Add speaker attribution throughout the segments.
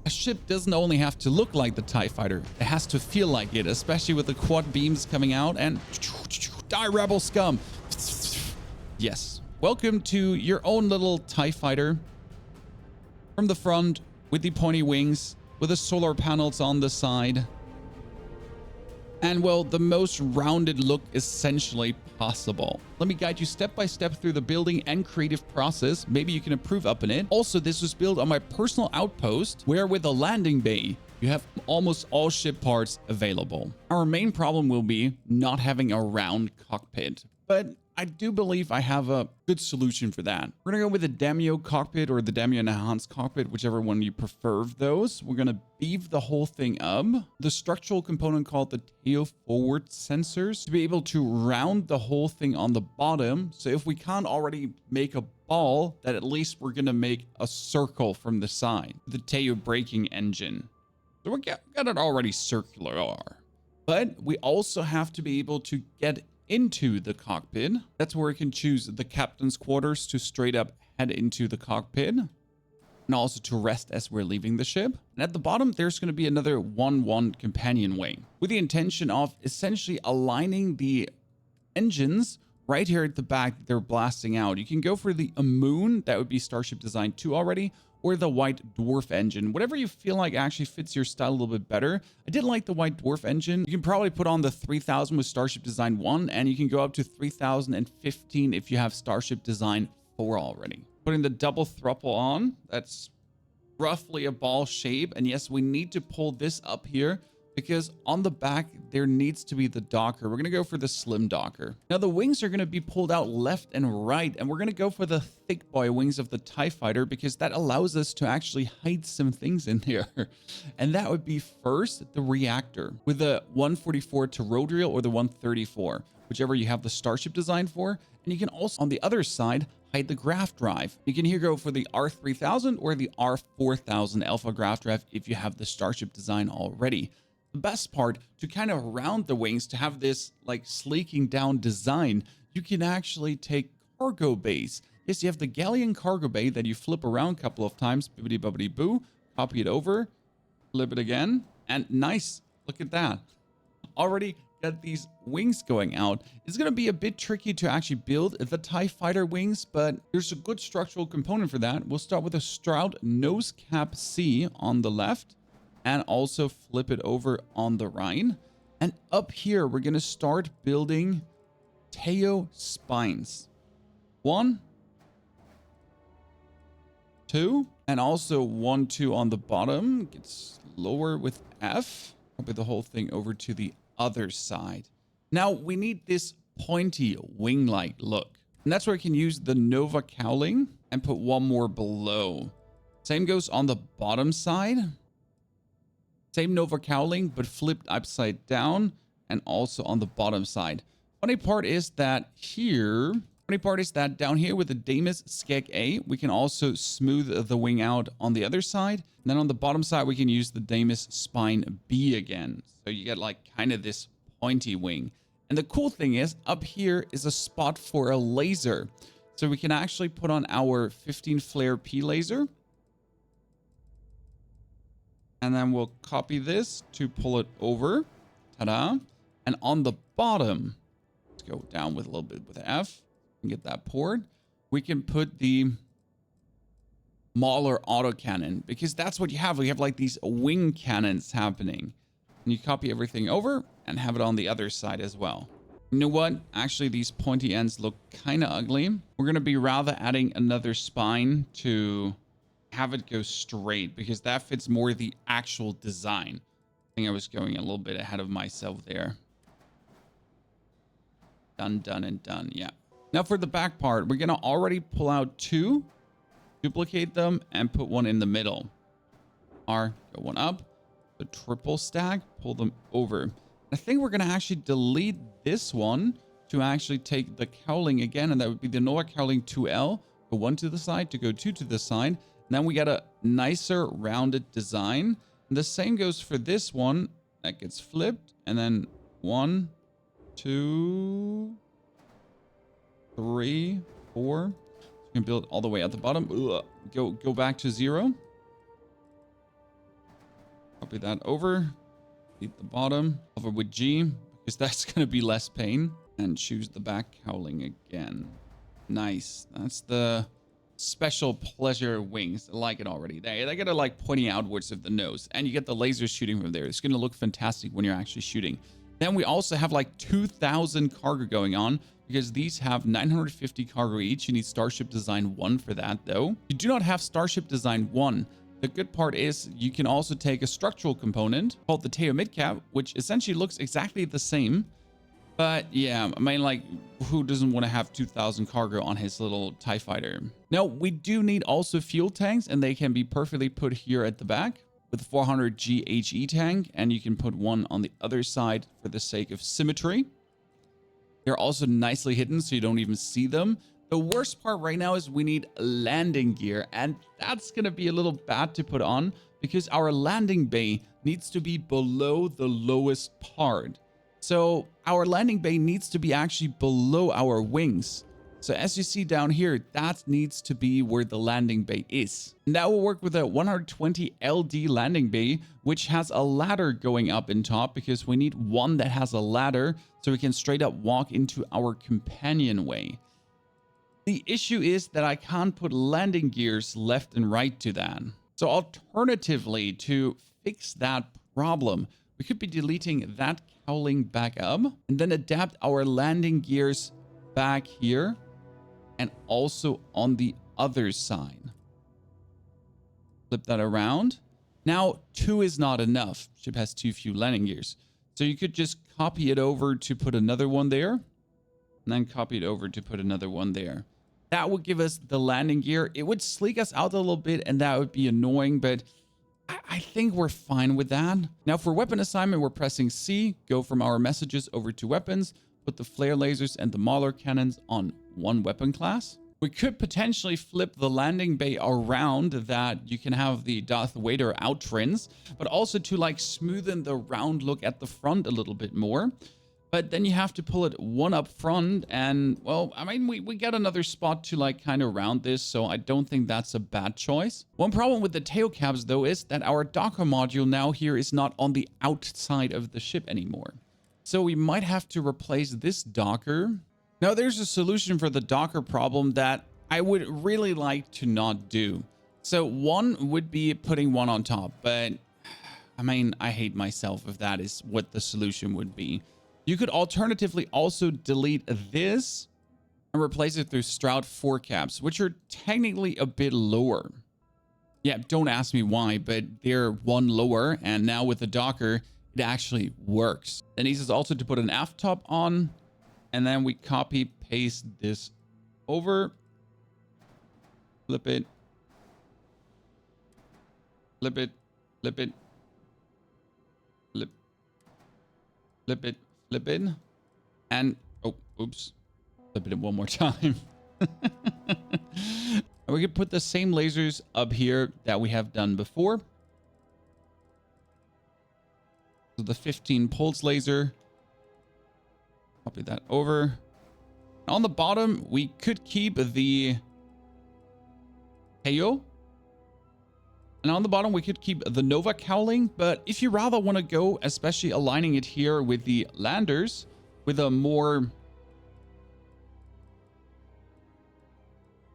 Speaker 1: A ship doesn't only have to look like the TIE fighter, it has to feel like it, especially with the quad beams coming out and die rebel scum. Yes, welcome to your own little TIE fighter from the front with the pointy wings, with the solar panels on the side. And well, the most rounded look essentially possible. Let me guide you step by step through the building and creative process. Maybe you can improve upon it. Also, this was built on my personal outpost, where with a landing bay, you have almost all ship parts available. Our main problem will be not having a round cockpit, but I do believe I have a good solution for that. We're gonna go with the Damio cockpit or the Damio Enhanced cockpit, whichever one you prefer of those. We're gonna beef the whole thing up. The structural component called the tail forward sensors to be able to round the whole thing on the bottom. So if we can't already make a ball, that at least we're gonna make a circle from the side. The tail braking engine. So we got it already circular. But we also have to be able to get into the cockpit. That's where we can choose the captain's quarters to straight up head into the cockpit, and also to rest as we're leaving the ship. And at the bottom, there's going to be another 1-1 companion wing with the intention of essentially aligning the engines right here at the back that they're blasting out. You can go for the moon, that would be Starship Design 2 already, or the white dwarf engine, whatever you feel like actually fits your style a little bit better. I did like the white dwarf engine. You can probably put on the 3000 with Starship Design 1, and you can go up to 3015 if you have Starship Design 4 already. Putting the double thruple on, that's roughly a ball shape. And yes, we need to pull this up here because on the back, there needs to be the docker. We're going to go for the slim docker. Now, the wings are going to be pulled out left and right, and we're going to go for the thick boy wings of the TIE fighter because that allows us to actually hide some things in there. And that would be first the reactor with the 144 toroidal or the 134, whichever you have the Starship Design for. And you can also, on the other side, hide the grav drive. You can here go for the R3000 or the R4000 alpha grav drive if you have the Starship Design already. The best part, to kind of round the wings to have this like sleeking down design, you can actually take cargo bays. Yes, you have the Galleon cargo bay that you flip around a couple of times, bibbidi bobbidi boo, copy it over, flip it again, and nice, look at that. Already got these wings going out. It's going to be a bit tricky to actually build the TIE fighter wings, but there's a good structural component for that. We'll start with a Stroud nose cap C on the left, and also flip it over on the right. And up here, we're going to start building tail spines. 1, 2, and also 1, 2 on the bottom. Gets lower with F. Copy the whole thing over to the other side. Now we need this pointy wing-like look. And that's where I can use the Nova cowling and put one more below. Same goes on the bottom side. Same Nova cowling, but flipped upside down, and also on the bottom side. Funny part is that down here with the Damis Skeg A, we can also smooth the wing out on the other side. And then on the bottom side, we can use the Damis Spine B again. So you get like kind of this pointy wing. And the cool thing is up here is a spot for a laser. So we can actually put on our 15 flare P laser. And then we'll copy this to pull it over. Ta-da. And on the bottom, let's go down with a little bit with F and get that port. We can put the Mauler autocannon because that's what you have. We have like these wing cannons happening. And you copy everything over and have it on the other side as well. You know what? Actually, these pointy ends look kind of ugly. We're going to be rather adding another spine to have it go straight because that fits more the actual design. I think I was going a little bit ahead of myself there. Done, done, and done. Yeah. Now for the back part, we're going to already pull out 2, duplicate them, and put one in the middle. R, go one up. The triple stack, pull them over. I think we're going to actually delete this one to actually take the cowling again, and that would be the Nova cowling 2L. Go 1 to the side to go 2 to the side. And then we got a nicer rounded design. And the same goes for this one. That gets flipped. And then 1, 2, 3, 4. So we can build all the way at the bottom. Ugh. Go back to 0. Copy that over. Delete the bottom. Hover with G, because that's going to be less pain. And choose the back cowling again. Nice. That's the special pleasure wings. I like it already. They get it like pointing outwards of the nose. And you get the laser shooting from there. It's going to look fantastic when you're actually shooting. Then we also have like 2,000 cargo going on, because these have 950 cargo each. You need Starship Design 1 for that, though. You do not have Starship Design 1. The good part is you can also take a structural component called the Teo Midcap, which essentially looks exactly the same. But yeah, I mean, like, who doesn't want to have 2,000 cargo on his little TIE fighter? Now, we do need also fuel tanks, and they can be perfectly put here at the back with 400 GHE tank, and you can put one on the other side for the sake of symmetry. They're also nicely hidden, so you don't even see them. The worst part right now is we need landing gear, and that's going to be a little bad to put on because our landing bay needs to be below the lowest part. So our landing bay needs to be actually below our wings. So as you see down here, that needs to be where the landing bay is. And that will work with a 120 LD landing bay, which has a ladder going up in top, because we need one that has a ladder so we can straight up walk into our companionway. The issue is that I can't put landing gears left and right to that. So alternatively, to fix that problem, we could be deleting that cowling back up and then adapt our landing gears back here and also on the other side. Flip that around. Now, 2 is not enough. Ship has too few landing gears. So you could just copy it over to put another one there, and then copy it over to put another one there. That would give us the landing gear. It would sleek us out a little bit, and that would be annoying, but I think we're fine with that. Now for weapon assignment, we're pressing C, go from our messages over to weapons, put the flare lasers and the Mauler cannons on one weapon class. We could potentially flip the landing bay around that you can have the Darth Vader outrins, but also to like smoothen the round look at the front a little bit more. But then you have to pull it one up front, and well, I mean, we get another spot to like kind of round this, so I don't think that's a bad choice. One problem with the tail caps though is that our Docker module now here is not on the outside of the ship anymore. So we might have to replace this Docker. Now there's a solution for the Docker problem that I would really like to not do. So one would be putting one on top, but I mean, I hate myself if that is what the solution would be. You could alternatively also delete this and replace it through Stroud 4 caps, which are technically a bit lower. Yeah, don't ask me why, but they're one lower, and now with the Docker, it actually works. It needs us also to put an aft top on, and then we copy paste this over, flip it, flip it, flip it, flip, flip it, flip it, and oh, oops, flip it one more time. And we could put the same lasers up here that we have done before. So the 15 pulse laser, copy that over. On the bottom, we could keep the Teo. And on the bottom, we could keep the Nova cowling. But if you rather want to go, especially aligning it here with the landers, with a more...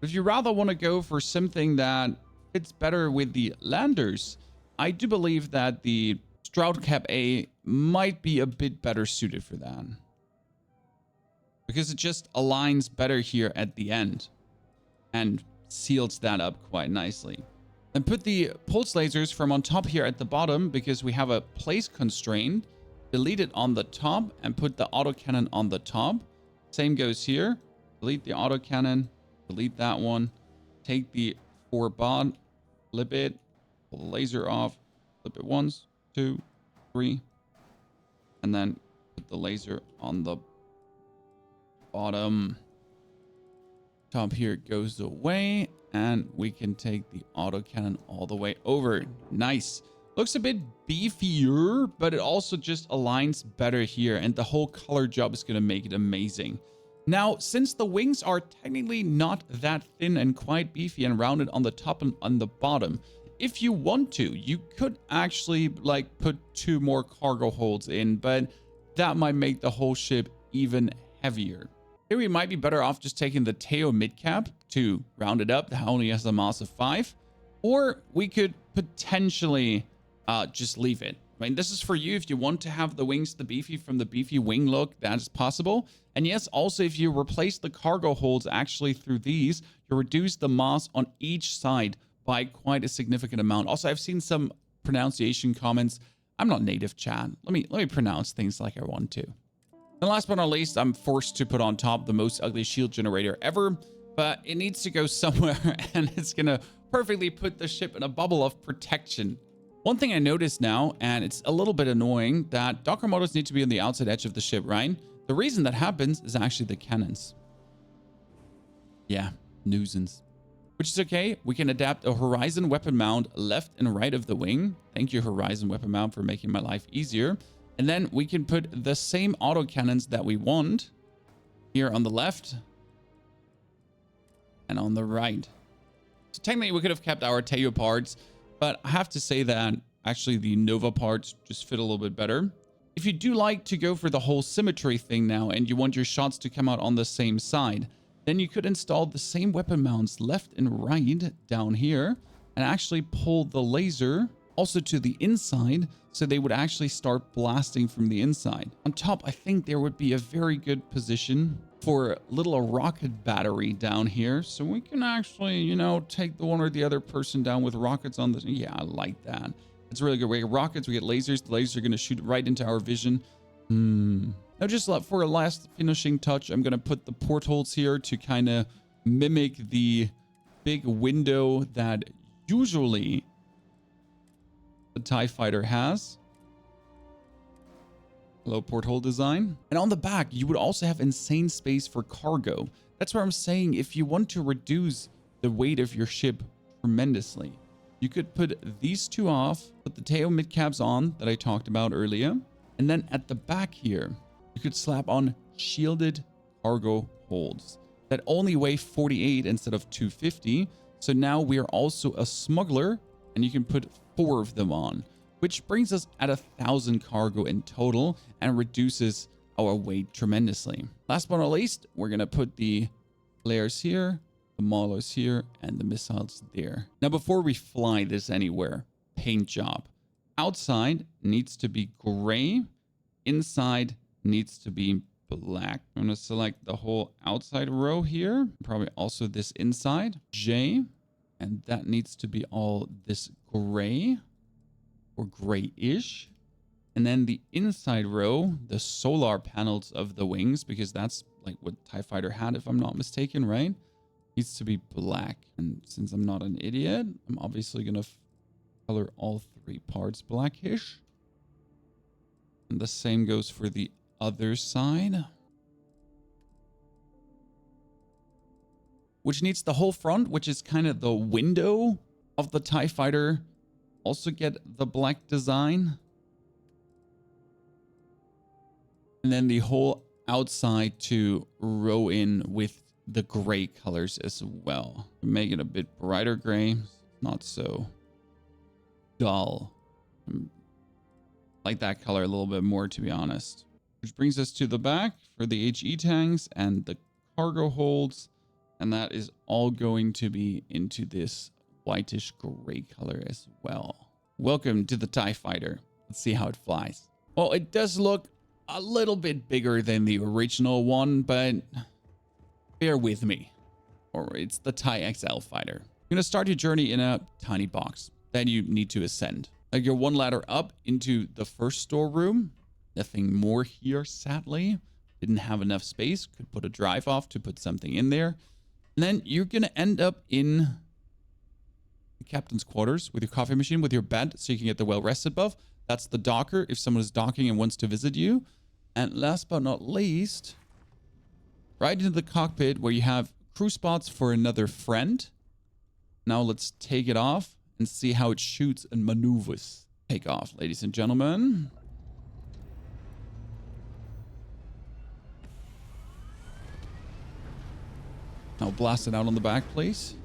Speaker 1: If you rather want to go for something that fits better with the landers, I do believe that the Stroud Cap A might be a bit better suited for that, because it just aligns better here at the end and seals that up quite nicely. And put the pulse lasers from on top here at the bottom, because we have a place constraint. Delete it on the top and put the autocannon on the top. Same goes here. Delete the autocannon. Delete that one. Take the 4 baud, flip it, pull the laser off, flip it once, 2, 3, and then put the laser on the bottom. Top here goes away, and we can take the autocannon all the way over. Nice. Looks a bit beefier, but it also just aligns better here, and the whole color job is going to make it amazing. Now, since the wings are technically not that thin and quite beefy and rounded on the top and on the bottom, if you want to, you could actually like put 2 more cargo holds in, but that might make the whole ship even heavier. Here we might be better off just taking the Teo midcap to round it up. That only has a mass of 5. Or we could potentially just leave it. I mean, this is for you. If you want to have the wings, the beefy from the beefy wing look, that is possible. And yes, also if you replace the cargo holds actually through these, you reduce the mass on each side by quite a significant amount. Also, I've seen some pronunciation comments. I'm not native, chat. Let me pronounce things like I want to. And last but not least, I'm forced to put on top the most ugly shield generator ever, but it needs to go somewhere, and it's gonna perfectly put the ship in a bubble of protection. One thing I noticed now, and it's a little bit annoying, that Docker motors need to be on the outside edge of the ship, right? The reason that happens is actually the cannons. Yeah, nuisance. Which is okay. We can adapt a horizon weapon mount left and right of the wing. Thank you, horizon weapon mount, for making my life easier. And then we can put the same auto cannons that we want here on the left and on the right. So technically we could have kept our Teo parts, but I have to say that actually the Nova parts just fit a little bit better. If you do like to go for the whole symmetry thing now and you want your shots to come out on the same side, then you could install the same weapon mounts left and right down here and actually pull the laser also to the inside, so they would actually start blasting from the inside. On top, I think there would be a very good position for a little rocket battery down here, so we can actually, you know, take the one or the other person down with rockets on the... Yeah, I like that. It's really good. We get rockets, we get lasers. The lasers are going to shoot right into our vision. Now, just for a last finishing touch, I'm going to put the portholes here to kind of mimic the big window that usually the TIE fighter has. Hello, porthole design. And on the back, you would also have insane space for cargo. That's where I'm saying if you want to reduce the weight of your ship tremendously, you could put these 2 off, put the tail midcaps on that I talked about earlier, and then at the back here, you could slap on shielded cargo holds that only weigh 48 instead of 250. So now we are also a smuggler, and you can put 4 of them on, which brings us at 1,000 cargo in total and reduces our weight tremendously. Last but not least, we're going to put the flares here, the maulers here, and the missiles there. Now, before we fly this anywhere, paint job. Outside needs to be gray. Inside needs to be black. I'm going to select the whole outside row here. Probably also this inside. J. And that needs to be all this gray or grayish. And then the inside row, the solar panels of the wings, because that's like what TIE Fighter had, if I'm not mistaken, right? Needs to be black. And since I'm not an idiot, I'm obviously going to color all 3 parts blackish. And the same goes for the other side, which needs the whole front, which is kind of the window of the TIE Fighter, also get the black design. And then the whole outside to row in with the gray colors as well. Make it a bit brighter gray, not so dull. Like that color a little bit more, to be honest. Which brings us to the back for the HE tanks and the cargo holds. And that is all going to be into this whitish gray color as well. Welcome to the TIE Fighter. Let's see how it flies. Well, it does look a little bit bigger than the original one, but bear with me. Or it's the TIE XL fighter. You're going to start your journey in a tiny box. Then you need to ascend. Like you're 1 ladder up into the first storeroom. Nothing more here, sadly. Didn't have enough space. Could put a drive off to put something in there. And then you're going to end up in the captain's quarters with your coffee machine, with your bed, so you can get the well-rested buff. That's the docker if someone is docking and wants to visit you. And last but not least, right into the cockpit where you have crew spots for another friend. Now let's take it off and see how it shoots and maneuvers. Take off, ladies and gentlemen. Now blast it out on the back, please.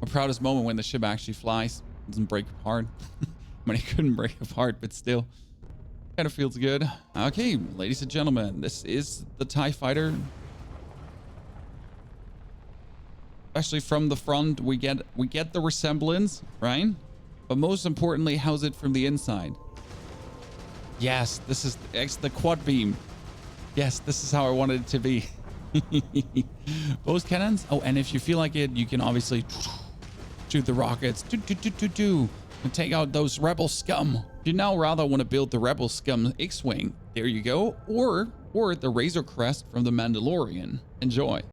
Speaker 1: My proudest moment when the ship actually flies, doesn't break apart. I mean, it couldn't break apart, but still, kind of feels good. Okay, ladies and gentlemen, this is the TIE Fighter. Especially from the front, we get the resemblance, right? But most importantly, how's it from the inside? Yes, this is the quad beam. Yes, this is how I wanted it to be. Both cannons. Oh, and if you feel like it, you can obviously shoot the rockets. And take out those rebel scum. If you now rather want to build the rebel scum X-Wing, there you go. Or the Razor Crest from the Mandalorian. Enjoy.